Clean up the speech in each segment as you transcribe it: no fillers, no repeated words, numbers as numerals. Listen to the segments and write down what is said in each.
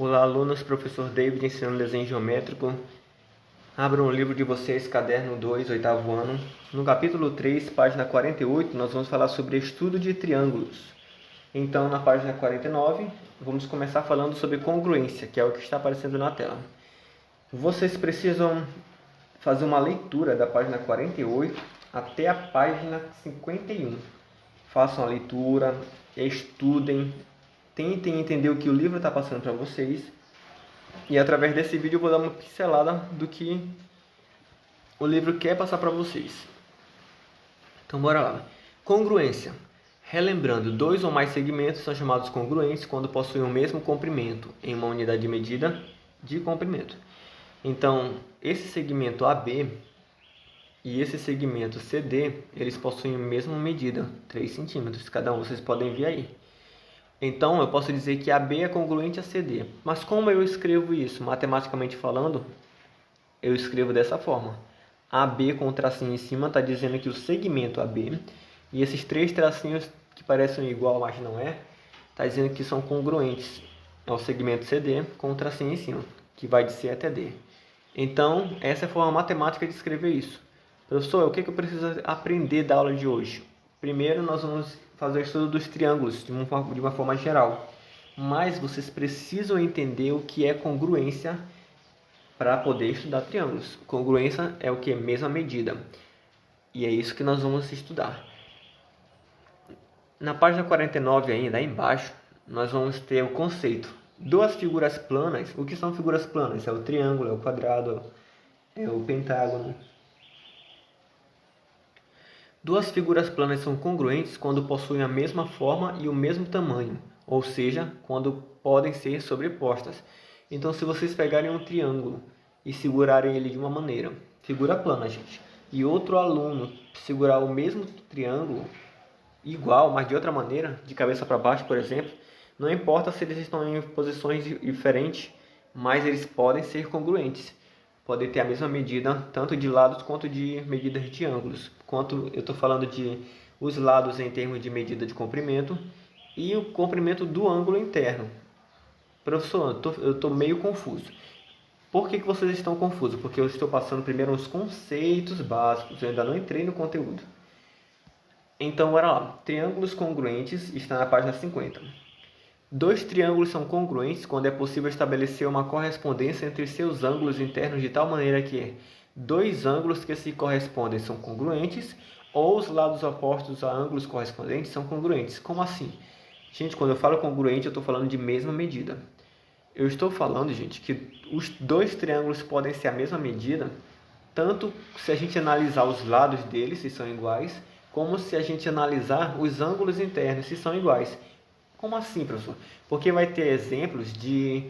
Olá, alunos, professor David ensinando desenho geométrico. Abram o livro de vocês, caderno 2, oitavo ano. No capítulo 3, página 48, nós vamos falar sobre estudo de triângulos. Então, na página 49, vamos começar falando sobre congruência, que é o que está aparecendo na tela. Vocês precisam fazer uma leitura da página 48 até a página 51. Façam a leitura, estudem, tentem entender o que o livro está passando para vocês. E através desse vídeo eu vou dar uma pincelada do que o livro quer passar para vocês. Então bora lá. Congruência. Relembrando, dois ou mais segmentos são chamados congruentes quando possuem o mesmo comprimento em uma unidade de medida de comprimento. Então, esse segmento AB e esse segmento CD, eles possuem a mesma medida, 3 centímetros cada um, vocês podem ver aí. Então, eu posso dizer que AB é congruente a CD. Mas como eu escrevo isso? Matematicamente falando, eu escrevo dessa forma. AB com o tracinho em cima está dizendo que o segmento AB, e esses três tracinhos que parecem igual, mas não é, está dizendo que são congruentes ao segmento CD com o tracinho em cima, que vai de C até D. Então, essa é a forma matemática de escrever isso. Professor, o que eu preciso aprender da aula de hoje? Primeiro, nós vamos fazer o estudo dos triângulos de uma forma geral. Mas vocês precisam entender o que é congruência para poder estudar triângulos. Congruência é o que? Mesma medida. E é isso que nós vamos estudar. Na página 49 ainda, aí embaixo, nós vamos ter o conceito. Duas figuras planas. O que são figuras planas? É o triângulo, é o quadrado, é o pentágono. Duas figuras planas são congruentes quando possuem a mesma forma e o mesmo tamanho, ou seja, quando podem ser sobrepostas. Então, se vocês pegarem um triângulo e segurarem ele de uma maneira, figura plana, gente, e outro aluno segurar o mesmo triângulo, igual, mas de outra maneira, de cabeça para baixo, por exemplo, não importa se eles estão em posições diferentes, mas eles podem ser congruentes. Podem ter a mesma medida, tanto de lados quanto de medidas de ângulos. Quanto eu estou falando de os lados em termos de medida de comprimento e o comprimento do ângulo interno. Professor, eu estou meio confuso. Por que vocês estão confusos? Porque eu estou passando primeiro os conceitos básicos, eu ainda não entrei no conteúdo. Então, bora lá. Triângulos congruentes está na página 50. Dois triângulos são congruentes quando é possível estabelecer uma correspondência entre seus ângulos internos de tal maneira que dois ângulos que se correspondem são congruentes ou os lados opostos a ângulos correspondentes são congruentes. Como assim? Gente, quando eu falo congruente, eu estou falando de mesma medida. Eu estou falando, gente, que os dois triângulos podem ser a mesma medida, tanto se a gente analisar os lados deles, se são iguais, como se a gente analisar os ângulos internos, se são iguais. Como assim, professor? Porque vai ter exemplos de,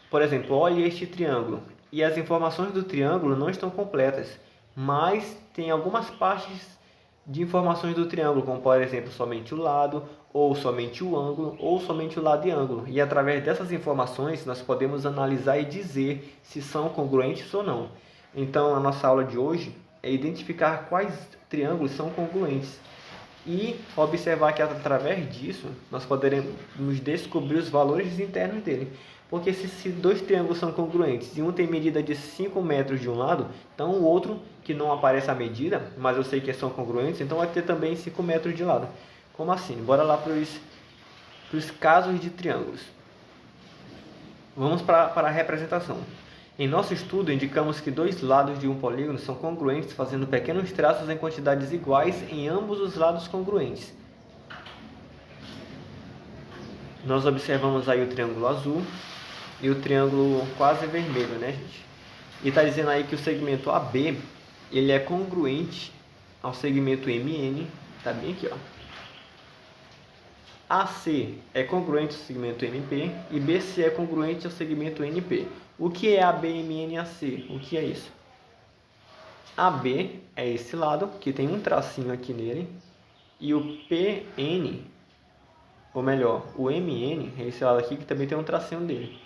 por exemplo, olhe este triângulo. E as informações do triângulo não estão completas, mas tem algumas partes de informações do triângulo, como por exemplo, somente o lado, ou somente o ângulo, ou somente o lado e ângulo. E através dessas informações, nós podemos analisar e dizer se são congruentes ou não. Então, a nossa aula de hoje é identificar quais triângulos são congruentes. E observar que através disso nós poderemos descobrir os valores internos dele. Porque se dois triângulos são congruentes e um tem medida de 5 metros de um lado, então o outro, que não aparece a medida, mas eu sei que são congruentes, então vai ter também 5 metros de lado. Como assim? Bora lá para os casos de triângulos. Vamos para a representação. Em nosso estudo, indicamos que dois lados de um polígono são congruentes, fazendo pequenos traços em quantidades iguais em ambos os lados congruentes. Nós observamos aí o triângulo azul e o triângulo quase vermelho, né, gente? E está dizendo aí que o segmento AB, ele é congruente ao segmento MN, tá bem aqui, ó. AC é congruente ao segmento MP e BC é congruente ao segmento NP. O que é AB, MN e AC? O que é isso? AB é esse lado, que tem um tracinho aqui nele, e o PN, ou melhor, o MN é esse lado aqui que também tem um tracinho dele.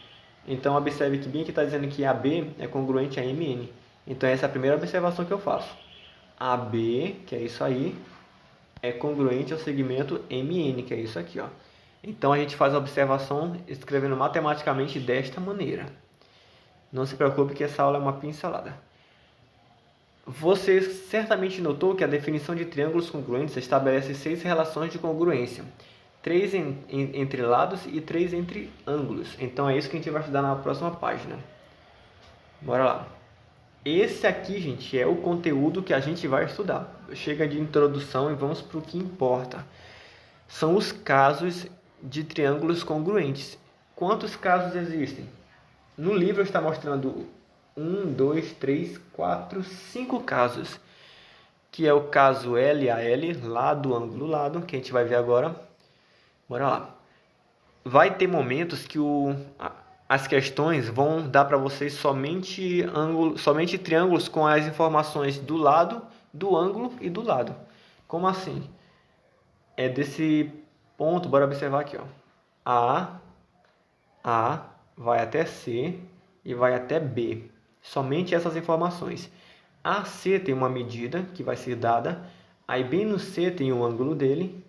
Então observe que bem que está dizendo que AB é congruente a MN. Então essa é a primeira observação que eu faço. AB, que é isso aí, é congruente ao segmento MN, que é isso aqui, ó. Então a gente faz a observação escrevendo matematicamente desta maneira. Não se preocupe que essa aula é uma pincelada. Você certamente notou que a definição de triângulos congruentes estabelece 6 relações de congruência. 3 entre lados e 3 entre ângulos. Então é isso que a gente vai estudar na próxima página. Bora lá. Esse aqui, gente, é o conteúdo que a gente vai estudar. Chega de introdução e vamos para o que importa. São os casos de triângulos congruentes. Quantos casos existem? No livro está mostrando 1, 2, 3, 4, 5 casos. Que é o caso LAL, lado, ângulo, lado, que a gente vai ver agora. Bora lá. Vai ter momentos que as questões vão dar para vocês somente triângulos com as informações do lado, do ângulo e do lado. Como assim? É desse ponto, bora observar aqui, ó. A vai até C e vai até B. Somente essas informações. AC tem uma medida que vai ser dada, aí bem no C tem o ângulo dele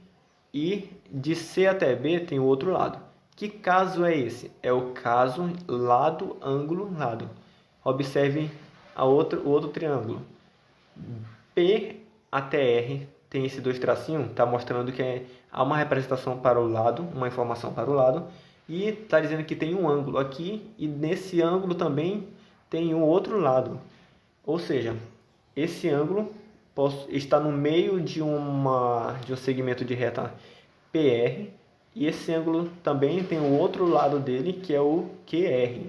e de C até B tem o outro lado. Que caso é esse? É o caso lado, ângulo, lado. Observe o outro triângulo. P até R tem esses dois tracinhos, está mostrando que há uma representação para o lado, uma informação para o lado, e está dizendo que tem um ângulo aqui, e nesse ângulo também tem um outro lado. Ou seja, esse ângulo está no meio de um segmento de reta PR, e esse ângulo também tem o outro lado dele, que é o QR.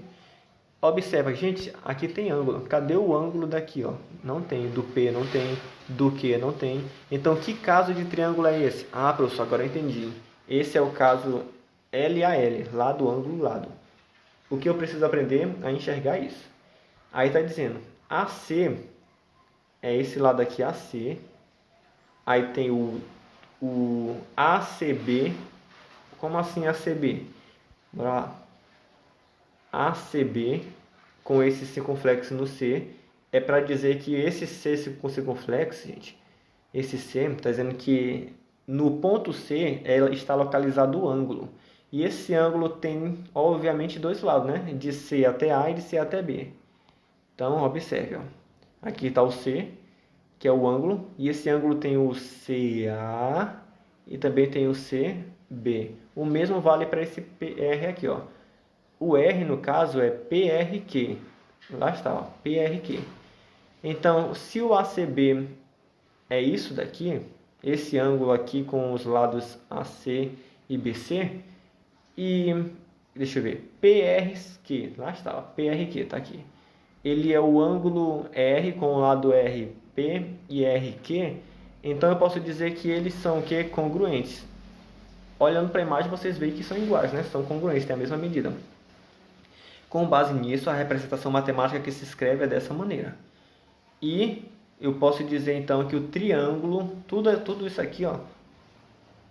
Observa, gente, aqui tem ângulo. Cadê o ângulo daqui, ó? Não tem, do P não tem, do Q não tem. Então, que caso de triângulo é esse? Ah, professor, agora eu entendi. Esse é o caso LAL, lado, ângulo, lado. O que eu preciso aprender é enxergar isso. Aí está dizendo, AC é esse lado aqui, AC. Aí tem o ACB. Como assim ACB? Bora lá. ACB com esse circunflexo no C é para dizer que esse C com circunflexo, gente, esse C está dizendo que no ponto C está localizado o ângulo. E esse ângulo tem, obviamente, dois lados, né? De C até A e de C até B. Então, observe, ó. Aqui está o C, que é o ângulo, e esse ângulo tem o CA e também tem o CB. O mesmo vale para esse PR aqui, ó. O R, no caso, é PRQ. Lá está, ó, PRQ. Então, se o ACB é isso daqui, esse ângulo aqui com os lados AC e BC, e, deixa eu ver, PRQ, lá está, ó, PRQ, está aqui. Ele é o ângulo R com o lado RP e RQ, então eu posso dizer que eles são o quê? Congruentes. Olhando para a imagem, vocês veem que são iguais, né? São congruentes, têm a mesma medida. Com base nisso, a representação matemática que se escreve é dessa maneira. E eu posso dizer então que o triângulo, tudo isso aqui, ó,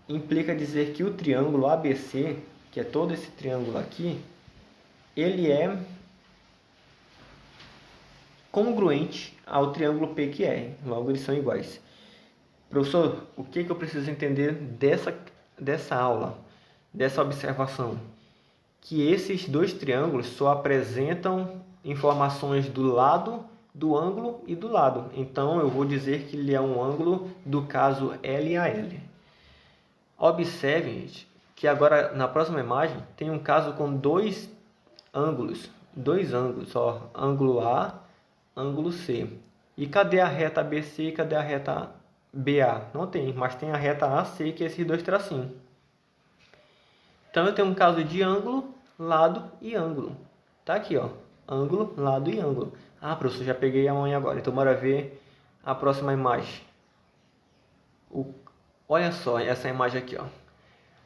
implica dizer que o triângulo ABC, que é todo esse triângulo aqui, ele é congruente ao triângulo PQR. Logo, eles são iguais. Professor, o que eu preciso entender dessa aula, dessa observação? Que esses dois triângulos só apresentam informações do lado, do ângulo e do lado. Então, eu vou dizer que ele é um ângulo do caso LAL. Observe, gente, que agora na próxima imagem tem um caso com dois ângulos, ó, ângulo A, ângulo C. E cadê a reta BC e cadê a reta BA? Não tem, mas tem a reta AC, que é esses dois tracinhos. Então, eu tenho um caso de ângulo, lado e ângulo. Tá aqui, ó. Ângulo, lado e ângulo. Ah, professor, já peguei a mãe agora. Então, bora ver a próxima imagem. Olha só essa imagem aqui, ó.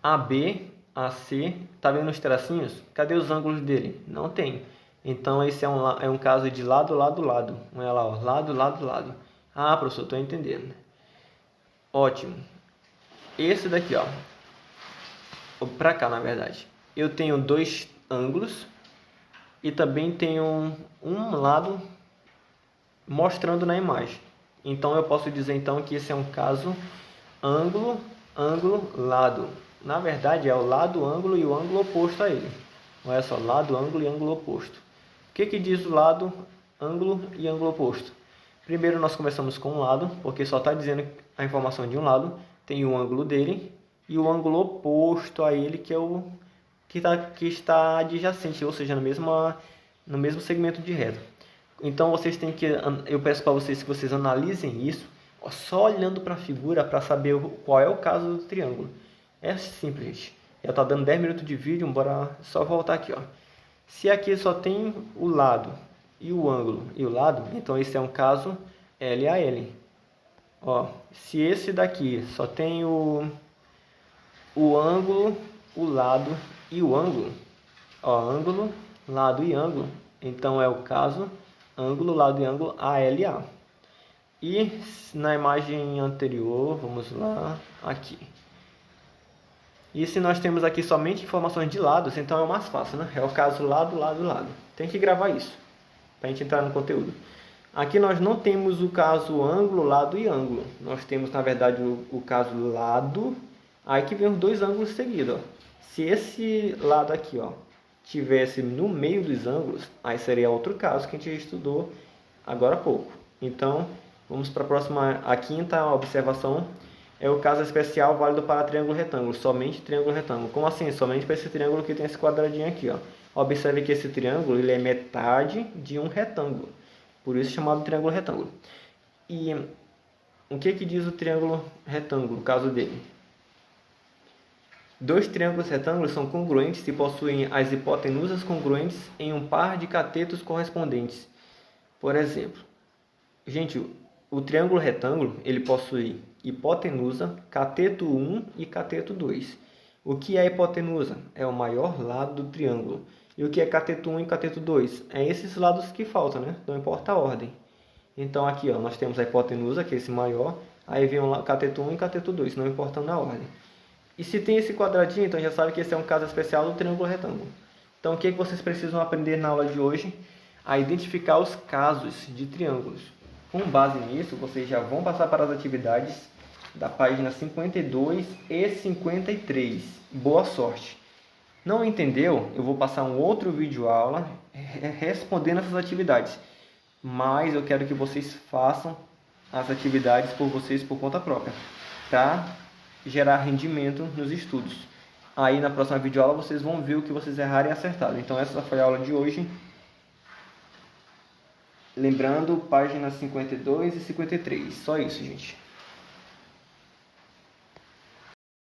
AB, AC. Tá vendo os tracinhos? Cadê os ângulos dele? Não tem. Então, esse é um caso de lado, lado, lado. Olha lá, ó. Lado, lado, lado. Ah, professor, estou entendendo. Ótimo. Esse daqui, ó. Para cá, na verdade. Eu tenho dois ângulos e também tenho um lado mostrando na imagem. Então, eu posso dizer então que esse é um caso ângulo, ângulo, lado. na verdade, é o lado, ângulo e o ângulo oposto a ele. Olha só, lado, ângulo e ângulo oposto. O que diz o lado, ângulo e ângulo oposto? Primeiro nós começamos com um lado, porque só está dizendo a informação de um lado, tem o ângulo dele, e o ângulo oposto a ele, que é o que está adjacente, ou seja, no mesmo segmento de reta. Então eu peço para vocês que vocês analisem isso, só olhando para a figura para saber qual é o caso do triângulo. É simples, gente. Já está dando 10 minutos de vídeo, bora só voltar aqui, ó. Se aqui só tem o lado e o ângulo e o lado, então esse é um caso LAL. Ó, se esse daqui só tem o ângulo, o lado e o ângulo, ó, ângulo, lado e ângulo, então é o caso ângulo, lado e ângulo ALA. E na imagem anterior, vamos lá, aqui. E se nós temos aqui somente informações de lados, então é o mais fácil, né? É o caso lado, lado, lado. Tem que gravar isso, para a gente entrar no conteúdo. Aqui nós não temos o caso ângulo, lado e ângulo. Nós temos, na verdade, o caso lado. Aí que vem os dois ângulos seguidos, ó. Se esse lado aqui, ó, tivesse no meio dos ângulos, aí seria outro caso que a gente estudou agora há pouco. Então, vamos para a quinta observação. É o caso especial válido para triângulo retângulo, somente triângulo retângulo. Como assim? Somente para esse triângulo que tem esse quadradinho aqui, ó. Observe que esse triângulo ele é metade de um retângulo, por isso chamado triângulo retângulo. E o que diz o triângulo retângulo, o caso dele? Dois triângulos retângulos são congruentes se possuem as hipotenusas congruentes em um par de catetos correspondentes. Por exemplo, gente, o triângulo retângulo ele possui hipotenusa, cateto 1 e cateto 2. O que é hipotenusa? É o maior lado do triângulo. E o que é cateto 1 e cateto 2? É esses lados que faltam, né? Não importa a ordem. Então aqui, ó, nós temos a hipotenusa, que é esse maior. Aí vem o cateto 1 e cateto 2, não importando a ordem. E se tem esse quadradinho, então já sabe que esse é um caso especial do triângulo retângulo. Então o que vocês precisam aprender na aula de hoje? A identificar os casos de triângulos. Com base nisso, vocês já vão passar para as atividades da página 52 e 53. Boa sorte! Não entendeu? Eu vou passar um outro vídeo aula respondendo essas atividades. Mas eu quero que vocês façam as atividades por vocês por conta própria, para gerar rendimento nos estudos. Aí na próxima videoaula vocês vão ver o que vocês erraram e acertaram. Então essa foi a aula de hoje. Lembrando, páginas 52 e 53. Só isso, gente.